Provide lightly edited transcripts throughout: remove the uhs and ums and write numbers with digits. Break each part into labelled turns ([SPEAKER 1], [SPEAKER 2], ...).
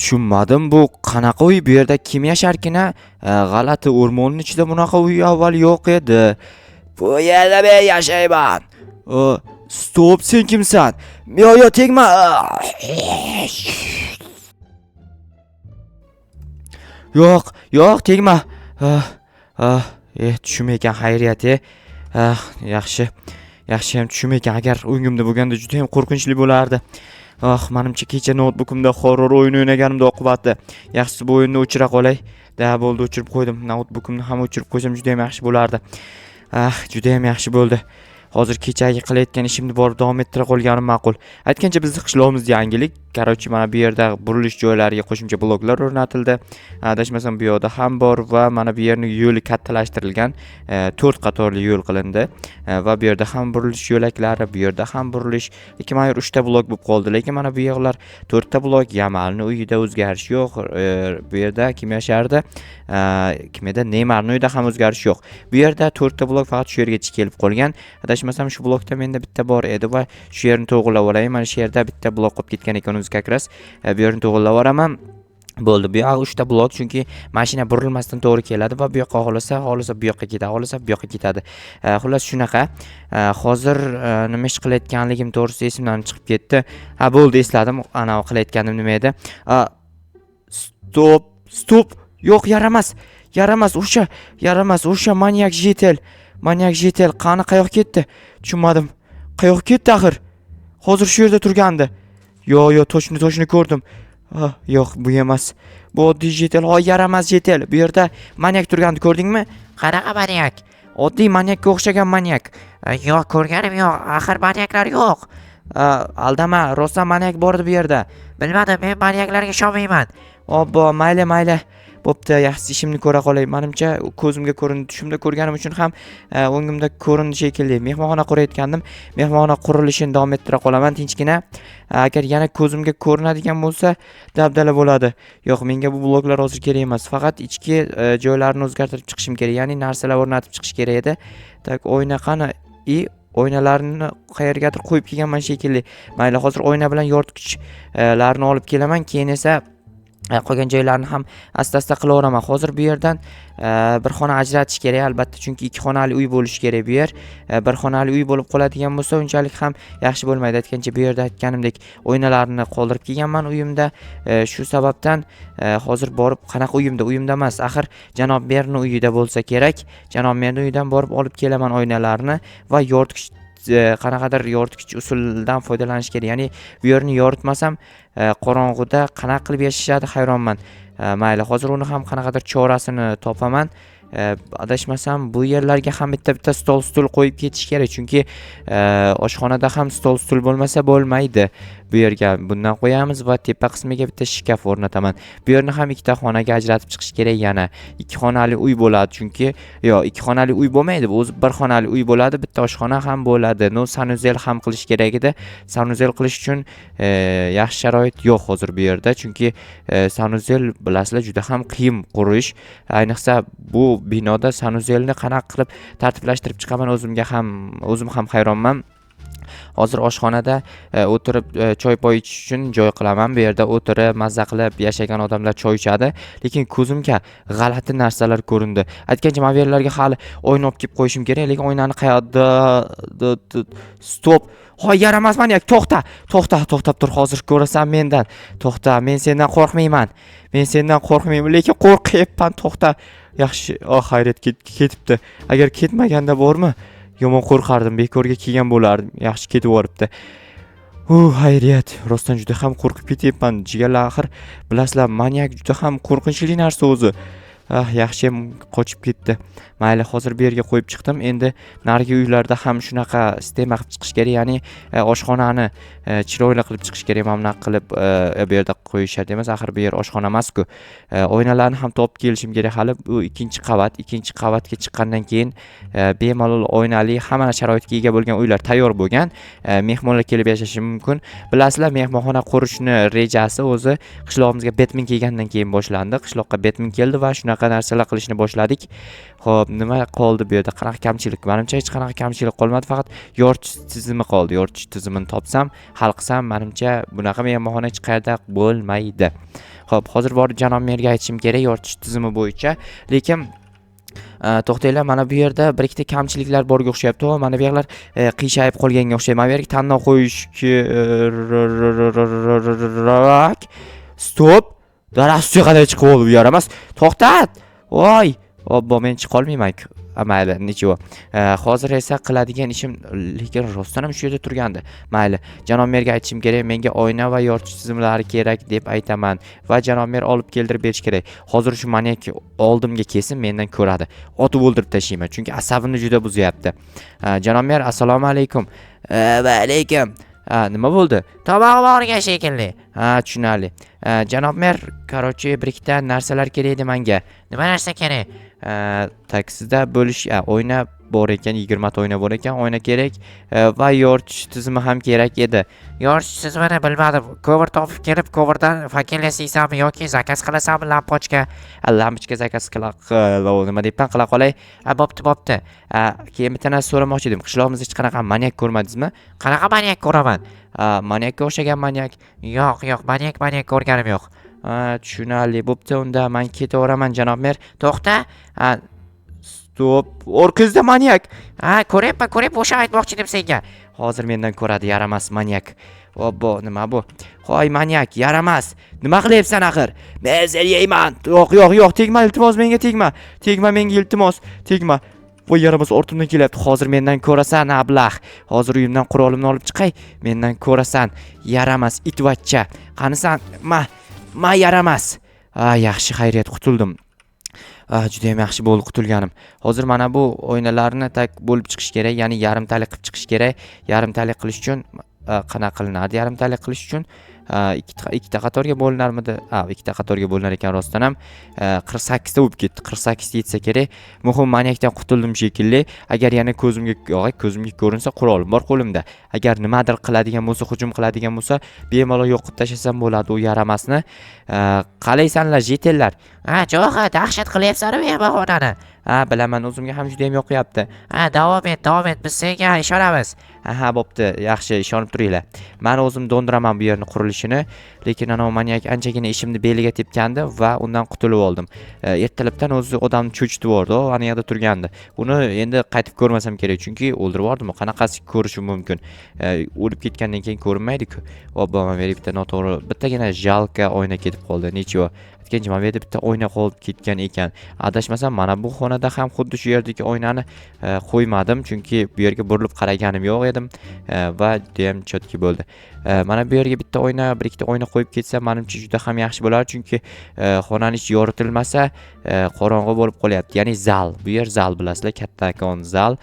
[SPEAKER 1] tushunmadim, bu qanaqa uy? Bu yerda kim yasharkina? G'alati, o'rmonning ichida bunaqa uy avval yo'q edi. Bu yerda men yashayman. Stop, sen kimsan? Yo, tegma. Yo'q, tegma. Tushim ekan, xayriyat. Yaxshi ham tushim ekan. Agar o'ngimda bo'lganda juda ham qo'rqinchli bo'lardi. Menimcha kecha noutbukimda horror o'yin o'ynaganimda oqibati. Yaxshisi bu o'yinni o'chira qolay. Bo'ldi, o'chirib qo'ydim. Noutbukimni ham o'chirib qo'ysam juda ham yaxshi bo'lardi. Juda ham yaxshi bo'ldi. Hozir kechagi qilayotgan ishimni borib davom ettira qolganim ma'qul. Aytgancha bizning qishlog'imizda yangilik. Qarochi, mana bu yerda burilish joylariga qo'shimcha bloklar o'rnatildi. Adashmasam bu yoqda ham bor va mana bu yerning yo'li kattalashtirilgan. 4 qatorli yo'l qilindi va bu yerda ham burilish yo'laklari, bu yerda ham burilish. Lekin mana 3 ta blok bo'lib qoldi. Lekin mana bu yoqlar 4 ta blok. Yamalning uyida o'zgarish yo'q. Bu yerda kim yashardi? Kim edi? Neymarning uyida ham o'zgarish yo'q. Bu yerda 4 ta blok faqat shu yergacha kelib qolgan. Adashmasam shu blokda menda bitta bor edi va shu yerni to'g'irlab olay. Mana shu yerda bitta blok qolib ketgan ekan o'zi kakras. Bu yerni to'g'irlab olaman. Bo'ldi. Bu yoq 3 ta blok, chunki mashina burilmasdan to'g'ri keladi va bu yoqqa xohlasa bu yoqqa ketadi, xohlasa bu yoqqa ketadi. Xullas shunaqa. Hozir nima ish qilayotganligim to'g'risi esimdan chiqib ketdi. Bo'ldi, esladim. Ana qilayotganim nima edi? Stop. Yo'q, yaramas. O'sha manyak jetel qani qayoqqa ketdi? Tushunmadim. Qayoqqa ketdi axir? Hozir shu yerda turgandi. Yo'q, to'shni ko'rdim. Yo'q, bu emas. Bu oddiy jetel, yaramas jetel. Bu yerda manyak turgandi, ko'rdingmi?
[SPEAKER 2] Qanaqa manyak?
[SPEAKER 1] Oddiy manyakka o'xshagan manyak.
[SPEAKER 2] Yo'q, ko'rganim yo'q. Axir manyaklar yo'q.
[SPEAKER 1] Aldama, rostdan manyak bor edi bu yerda.
[SPEAKER 2] Bilmadim, men manyaklarga ishonmayman.
[SPEAKER 1] Obbo, mayli. Bo'pti, yaxshisi ishimni ko'ra qolay. Menimcha ko'zimga ko'rindi, tushimda ko'rganim uchun ham o'ngimda ko'rindi shekilli. Mehmonxona qurayotgandim. Mehmonxona qurilishini davom ettira qolaman tinchgina. Agar yana ko'zimga ko'rinadigan bo'lsa, dabdala bo'ladi. Yo'q, menga bu bloklar hozir kerak emas. Faqat ichki joylarni o'zgartirib chiqishim kerak, ya'ni narsalar o'rnatib chiqish kerak edi. Tak, oyna qani? Oynalarni qayergadir qo'yib kelganman shekilli. Mayli, hozir oyna bilan yoritgichlarni olib kelaman, keyin esa qolgan joylarni ham asta qilaveraman. Hozir bu yerdan bir xona ajratish kerak albatta, chunki 2 xonali uy bo'lishi kerak bu yer. Bir xonali uy bo'lib qoladigan bo'lsa, unchalik ham yaxshi bo'lmaydi. Aytgancha bu yerda aytganimdek o'ynalarni qoldirib kelganman uyimda. Shu sababdan hozir borib qanaqa uyimda emas, axir janob merning uyida bo'lsa kerak. Janob merning uyidan borib olib kelaman oynalarni va yoritgich qanaqadir yoritgich usuldan foydalanish kerak. Ya'ni bu yerni yoritmasam qorong'uda qanaqa qilib yashashadi, hayronman. Mayli, hozir uni ham qanaqadir chorasini topaman. Adashmasam bu yerlarga ham bitta stol stul qo'yib ketish kerak, chunki oshxonada ham stol stul bo'lmasa bo'lmaydi. Bu yerga bundan qo'yamiz va tepa qismiga bitta shkaf o'rnataman. Bu yerni ham 2 ta xonaga ajratib chiqish kerak yana. 2 xonali uy bo'ladi, chunki 2 xonali uy bo'lmaydi, bu o'zi 1 xonali uy bo'ladi, bitta oshxona ham bo'ladi. Sanuzel ham qilish kerak edi. Sanuzel qilish uchun yaxshi sharoit yo'q hozir bu yerda, chunki sanuzel bilasizlar juda ham qiyin qurish. Ayniqsa bu binoda sanuzelni qanaqa qilib tartiblashtirib chiqaman o'zim ham hayronman. Hozir oshxonada o'tirib choy poy ichish uchun joy qilaman. Bu yerda o'tirib mazza qilib yashagan odamlar choy ichadi, lekin ko'zimga g'alati narsalar ko'rindi. Aytgancha men bu yerlarga hali oyna olib kelib qo'yishim kerak, lekin oynani qayerda? Stop. Yaramas manyak, to'xtab tur, hozir ko'rasan mendan. To'xta, men sendan qo'rqmayman. Lekin qo'rqyapman, to'xta. Yaxshi, xayriyat ketibdi. Agar ketmaganda bormi? Yomon qo'rqardim, bekorga kelgan bo'lardim. Yaxshi ketib yuboribdi. Xayriyat, rostdan juda ham qo'rqib ketyapman. Jigarlar, axir bilasizlar, manyak juda ham qo'rqinchli narsa o'zi. Yaxshi ham qochib ketdi. Mayli, hozir bu yerga qo'yib chiqdim. Endi narigi uylarda ham shunaqa sistema qilib chiqish kerak, ya'ni oshxonani chiroyli qilib chiqish kerak. Mana bunaqa qilib bu yerda qo'yishadi emas, axir bu yer oshxona emas-ku. Oynalarni ham topib kelishim kerak hali. Bu 2 qavatga chiqqandan keyin bemalol oynali, hamma sharoitga ega bo'lgan uylar tayyor bo'lgan. Mehmonlar kelib yashashi mumkin. Bilasizlar, mehmonxona qurishni rejasi o'zi qishlog'imizga Batman kelgandan keyin boshlandi. Qishloqqa Batman keldi va shunaqa narsalar qilishni boshladik. Xo'p, nima qoldi bu yerda? Qanaqa kamchilik? Menimcha hech qanaqa kamchilik qolmadi, faqat yoritish tizimi qoldi. Yoritish tizimini topsam, hal qilsam, menimcha bunaqa mehmonxona hech qayerda bo'lmaydi. Xo'p, hozir borib janob merga aytishim kerak yoritish tizimi bo'yicha. Lekin to'xtanglar, mana bu yerda bir ikkita kamchiliklar borga o'xshayapti. Mana bu yerlar qiyshayib qolganga o'xshaydi. Mana bu yerga tanlov qo'yish kerak. Stop. Daraxtga qadar chiqib oldi bu yer emas. To'xtat. Voy, obbo, men chiqa olmayman. Mayli, nechivo. Hozir esa qiladigan ishim, lekin rostdan ham shu yerda turgandi. Mayli, janob merga aytishim kerak, menga oyna va yoritish tizimlari kerak deb aytaman va janob mer olib keltirib berish kerak. Hozir shu maniyak oldimga kelsin, mendan ko'radi. Otib o'ldirib tashlayman, chunki asabimni juda buzyapti. Janob mer, assalomu alaykum. Va alaykum. Nima bo'ldi?
[SPEAKER 2] Tomog'im og'rigan shekilli.
[SPEAKER 1] Tushunarli. Janob mer, qarochi bir ikkita narsalar kerak edi menga.
[SPEAKER 2] Nima narsa kerak?
[SPEAKER 1] Taksida bo'lish, oyna bor ekan, 20 ta oyna bor ekan, oyna kerak va yoritish tizimi ham kerak edi.
[SPEAKER 2] Yoritish tizimini bilmadim. Ko'mir topib kelib, ko'mirdan fakeliya siysanmi yoki zakaz qilasanmi lampochka?
[SPEAKER 1] Lampochka zakaz nima deyman, qila qolay.
[SPEAKER 2] Bo'pti.
[SPEAKER 1] Keyin bitta narsa so'ramoqchi edim. Qishlog'imizda hech qanaqa manyak ko'rmadingizmi?
[SPEAKER 2] Qanaqa maniyak ko'raman?
[SPEAKER 1] Manyakka o'xshagan manyak.
[SPEAKER 2] Yo'q, maniyak ko'rganim yo'q.
[SPEAKER 1] Tushunarli. Bo'pti, unda men ketaveraman, janob mer.
[SPEAKER 2] To'xta.
[SPEAKER 1] Stop. Orqangizda manyak.
[SPEAKER 2] Ko'rib, o'sha aytmoqchi edim senga.
[SPEAKER 1] Hozir mendan ko'radi, yaramas manyak. Obbo, nima bu? Hoy manyak, yaramas. Nima qilyapsan axir? Men seni yeyman. Yo'q, tegma, iltimos menga tegma. Tegma menga, iltimos. Tegma. Voy, yaramas ortimdan kelyapti. Hozir mendan ko'rasan, ablah. Hozir uyimdan qurolimni olib chiqay. Mendan ko'rasan. Yaramas itvachcha. Qanisan? Ma yaramas. Yaxshi, xayriyat, qutuldim. Juda ham yaxshi bo'ldi qutulganim. Hozir mana bu o'yinlarni tak bo'lib chiqish kerak, ya'ni yarimtalik qilib chiqish kerak. Yarimtalik qilish uchun qanaqa qilinadi? Yarimtalik qilish uchun ikkita qatorga bo'linarmidi? Ikkita qatorga bo'linar ekan rostdan ham. 48 ta bo'lib ketdi. 48 ta yetsa kerak. Muhim, maniyakdan qutuldim shekilli. Agar yana ko'zimga ko'rinsa, qurolim bor qo'limda. Agar nimadir qiladigan bo'lsa, hujum qiladigan bo'lsa, bemalol yo'qib tashlasam bo'ladi u yaramasni. Qalaysanlar, jetellar?
[SPEAKER 2] Jo'xa, dahshat qilyapsan-ku mehmonxonani.
[SPEAKER 1] Bilaman, o'zimga ham juda ham yoqyapti.
[SPEAKER 2] Davom et, biz senga ishonamiz.
[SPEAKER 1] Bo'pti, yaxshi, ishonib turinglar. Men o'zim dondiraman bu yerni qurilishini, lekin ana maniyak anchagina ishimni beliga tepgandi va undan qutulib oldim. Ertalabdan o'zi odamni cho'chitib yubordi, ana yerda turgandi. Uni endi qaytib ko'rmasam kerak, chunki o'ldirib yubordim. Qanaqasi ko'rishim mumkin? O'lib ketgandan keyin ko'rinmaydi-ku. Obbo, men bitta noto'g'ri, bittagina jalka oyna ketib qoldi. Nechivo? Ikkinchi mana bu yerda bitta oyna qolib ketgan ekan. Adashmasam, mana bu xonada ham xuddi shu yerdagi oynani qo'ymadim, chunki bu yerga burilib qaraganim yo'q edim va juda ham chotki bo'ldi. Mana bu yerga bitta oyna, bir ikkita oyna qo'yib ketsa, menimcha juda ham yaxshi bo'lar, chunki xonani ichi yoritilmasa, qorong'i bo'lib qolyapti. Ya'ni zal. Bu yer zal, bilasizlar, kattakon zal.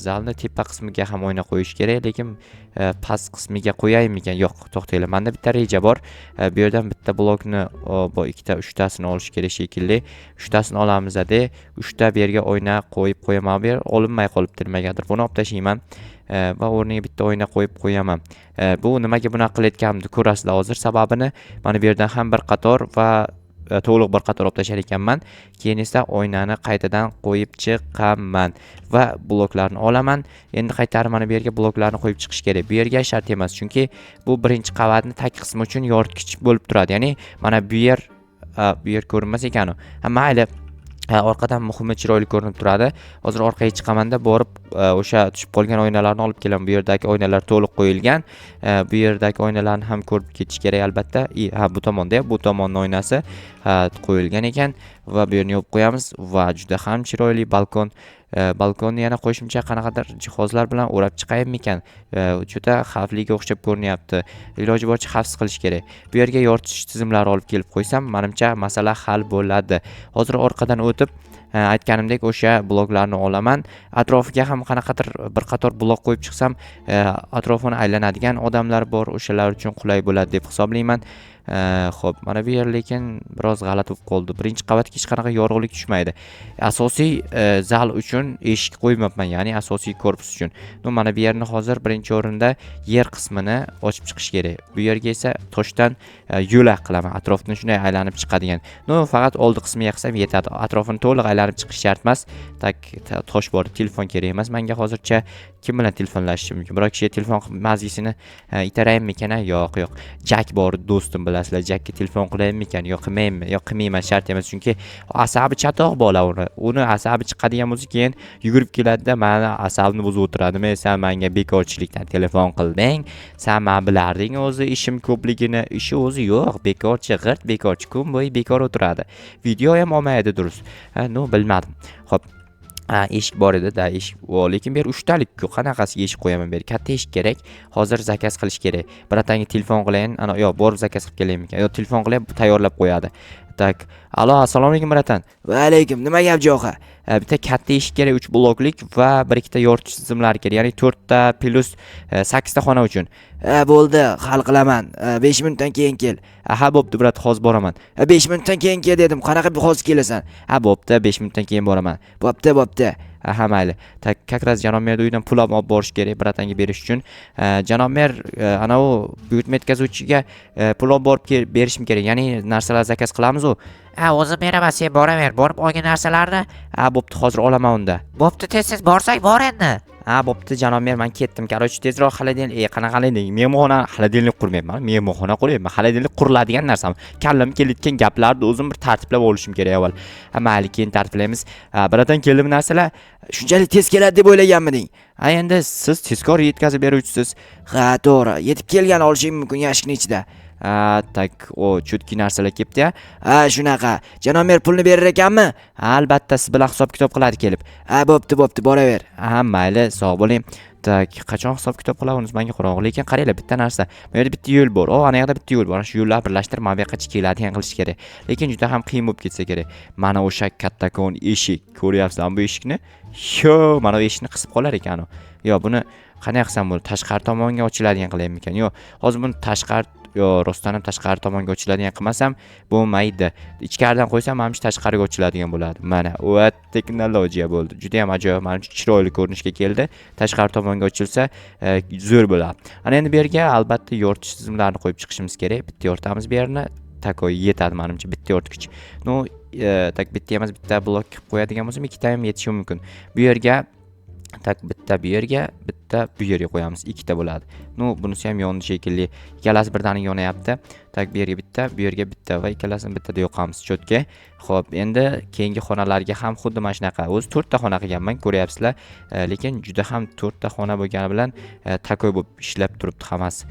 [SPEAKER 1] Zalni tepa qismiga ham oyna qo'yish kerak, lekin past qismiga qo'yaymikan? Yo'q, to'xtanglar. Menda bitta reja bor. Bu yerdan bitta blokni, bu ikkita, 3tasini olish kerak shekilli. 3tasini olamiz-da. 3ta bu yerga oyna qo'yib qo'yaman. Bu yer olinmay qolibdi nimagadir. Buni olib tashlayman va o'rniga bitta oyna qo'yib qo'yaman. Bu nimaga bunaqa qilayotganimni ko'rasizlar hozir. Sababini mana bu yerdan ham bir qator va to'liq bir qator olib tashar ekanman. Keyin esa oynani qaytadan qo'yib chiqaman va bloklarni olaman. Endi qaytarib mana bu yerga bloklarni qo'yib chiqish kerak. Bu yerga shart emas, chunki bu birinchi qavatni tag qismi uchun yoritgich bo'lib turadi. Ya'ni mana bu yer ko'rinmas ekan. Mayli. Orqadan muhimi chiroyli ko'rinib turadi. Hozir orqaga chiqamanda borib o'sha tushib qolgan oynalarni olib kelaman. Bu yerdagi oynalar to'liq qo'yilgan. Bu yerdagi oynalarni ham ko'rib ketish kerak albatta. Bu tomonda, bu tomonning oynasi qo'yilgan ekan va bu yerni yopib qo'yamiz va juda ham chiroyli balkon. Balkonni yana qo'shimcha qanaqadir jihozlar bilan o'rab chiqaymikan? Juda xavfliga o'xshab ko'rinyapti. Iloji boricha xavfsiz qilish kerak. Bu yerga yoritish tizimlari olib kelib qo'ysam, menimcha masala hal bo'ladi. Hozir orqadan o'tib aytganimdek o'sha bloklarni olaman. Atrofiga ham qanaqadir bir qator blok qo'yib chiqsam, atrofini aylanadigan odamlar bor, o'shalar uchun qulay bo'ladi deb hisoblayman. Xo'p, mana bu yer lekin biroz g'alati bo'lib qoldi. Birinchi qavatga hech qanaqa yorug'lik tushmaydi. Asosiy zal uchun eshik qo'ymabman, ya'ni asosiy korpus uchun. Mana bu yerni hozir birinchi o'rinda yer qismini ochib chiqish kerak. Bu yerga esa toshdan yo'lak qilaman. Atrofni shunday aylanib chiqadigan. Faqat oldi qismiga qilsam yetadi. Atrofini to'liq aylanib chiqish shart emas. Tosh bor, telefon kerak emas. Menga hozircha kim bilan telefonlashishim mumkin? Biroq kishi telefon mazgisini itaraymikan? Yo'q. Jack bor, do'stim bilan olasizlar. Jakka telefon qilaymikan yo qilmaymi? Yo qilmayman, shart emas, chunki asabi chatoq bola uni asabi chiqadigan bo'lsa keyin yugurib keladida meni asabimni buzib o'tiradi. Men sen menga bekorchilikdan telefon qilding. Sen men bilarding o'zi ishim ko'pligini, ishi o'zi yo'q, bekorchi g'irt, bekorchi kun bo'yi bekor o'tiradi. Video ham olmaydi durust. No bilmadim. Xo'p, eshik bor edi da, eshik lekin bu yer 3 talik-ku, qanaqasiga eshik qo'yaman bu yer? Katta eshik kerak. Hozir zakaz qilish kerak. Biratanga telefon qilayin, ana yo borib zakaz qilib kelaymikan. Yo telefon qilib tayyorlab qo'yadi. Tak. Alo, assalomu alaykum bratan. Va alaykum. Nima gap jo'xa? Bitta katta eshik kerak, 3 bloklik va bir ikkita yoritish tizimlari kerak. Ya'ni 4 ta plus 8 ta xona uchun. Bo'ldi, hal qilaman. 5 minutdan keyin kel. Ha, bo'pti, brat, hozir boraman. 5 minutdan keyin kel dedim. Qanaqa hozir kelasan? Ha, bo'pti, 5 minutdan keyin boraman. Bo'pti. Ha, mayli. Tak, как раз janob merni uydan pul olib borish kerak bratanga berish uchun. Janob mer ana u buyurtma yetkazuvchiga pul olib borib berishim kerak. Ya'ni narsalar zakaz qilamiz-ku.
[SPEAKER 2] O'zim beraman, sen boraver. Borib olgan narsalarni.
[SPEAKER 1] Bo'pti, hozir olaman unda.
[SPEAKER 2] Bo'pti, tez borsak bor endi.
[SPEAKER 1] Bo'pti janob mer, men ketdim. Короче, tezroq xolodilnik, qanaqa xolodilnik? Mehmonxona xolodilnik qurmayman. Mehmonxona quryapman. Xolodilnik quriladigan narsami? Kallam kelayotgan gaplarni o'zim bir tartiblab olishim kerak avval. Mayli, keyin tartiblaymiz. Biratan keldimi narsalar? Shunchalik tez keladi deb o'ylaganmiding? Endi siz tezkor yetkazib beruvchisiz. Ha, to'g'ri. Yetib kelgan olishing mumkin yashikning ichida. Tak, o chutki narsalar kelibdi-ya. Shunaqa. Janob mer pulni berar ekanmi? Albatta, siz bilan hisob kitob qiladi kelib. Bo'pti, boraver. Mayli, sog' bo'ling. Tak, qachon hisob kitob qilamiz menga qorong'i, lekin qaranglar, bitta narsa. Bu yerda bitta yo'l bor. Ana yoqda bitta yo'l bor. Shu yo'llarni birlashtirib mana bu yoqqa keladigan qilish kerak. Lekin juda ham qiyin bo'lib ketsa kerak. Mana o'sha kattakon eshik, ko'ryapsan bu eshikni? Mana bu eshikni qisib qolar ekan u. Yo, buni qanday qilsam bo'ladi? Tashqari tomonga ochiladigan qilaymikan. Yo, hozir buni tashqari rostdan ham tashqari tomonga ochiladigan qilmasam bo'lmaydi. Ichkaridan qo'ysam menimcha tashqariga ochiladigan bo'ladi. Mana, va texnologiya bo'ldi. Juda ham ajoyib, menimcha chiroyli ko'rinishga keldi. Tashqari tomonga ochilsa zo'r bo'ladi. Ana endi bu yerga albatta yoritish tizimlarini qo'yib chiqishimiz kerak. Bitta yoritamiz bu yerni. Takoy yetadi menimcha bitta yoritgich. Tak bitta emas, bitta blok qilib qo'yadigan bo'lsam, ikkita ham yetishi mumkin. Bu yerga tak bitta bu yerga, bitta bu yerga qo'yamiz. Ikkita bo'ladi. Bunisi ham yondi shekilli. Ikkalasi birdaniga yonayapti. Tak bu yerga bitta, bu yerga bitta va ikkalasini bittada yoqamiz. Chotga. Xo'p, endi keyingi xonalarga ham xuddi mana shunaqa. O'zi 4 ta xona qilganman, ko'ryapsizlar. Lekin juda ham 4 ta xona bo'lgani bilan takoy bo'lib ishlab turibdi hammasi.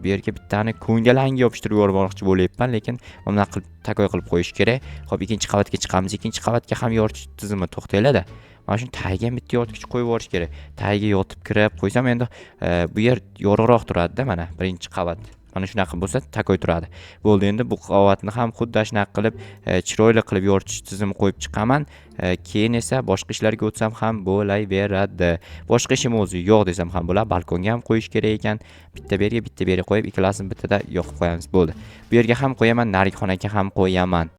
[SPEAKER 1] Bu yerga bittani ko'ngalanga yopishtirib yubormoqchi bo'layapman, lekin bunday qilib takoy qilib qo'yish kerak. Xo'p, ikkinchi qavatga chiqamiz. Ikkinchi qavatga ham yoritish tizimi to'xtaylar-da. Mana shuni tagiga bitta yoritgich qo'yib yuborish kerak. Tagiga yotib kirib qo'ysam endi bu yer yorug'roq turadi-da, mana birinchi qavat. Mana shunaqa bo'lsa takoy turadi. Bo'ldi, endi bu qavatni ham xuddi shunaqa qilib chiroyli qilib yoritish tizimi qo'yib chiqaman. Keyin esa boshqa ishlarga o'tsam ham bo'laveradi. Boshqa ishim o'zi yo'q desam ham bo'ladi. Balkonga ham qo'yish kerak ekan. Bitta bu yerga qo'yib, ikkalasini bittada yoqib qo'yamiz. Bo'ldi. Bu yerga ham qo'yaman, narigi xonaga ham qo'yaman.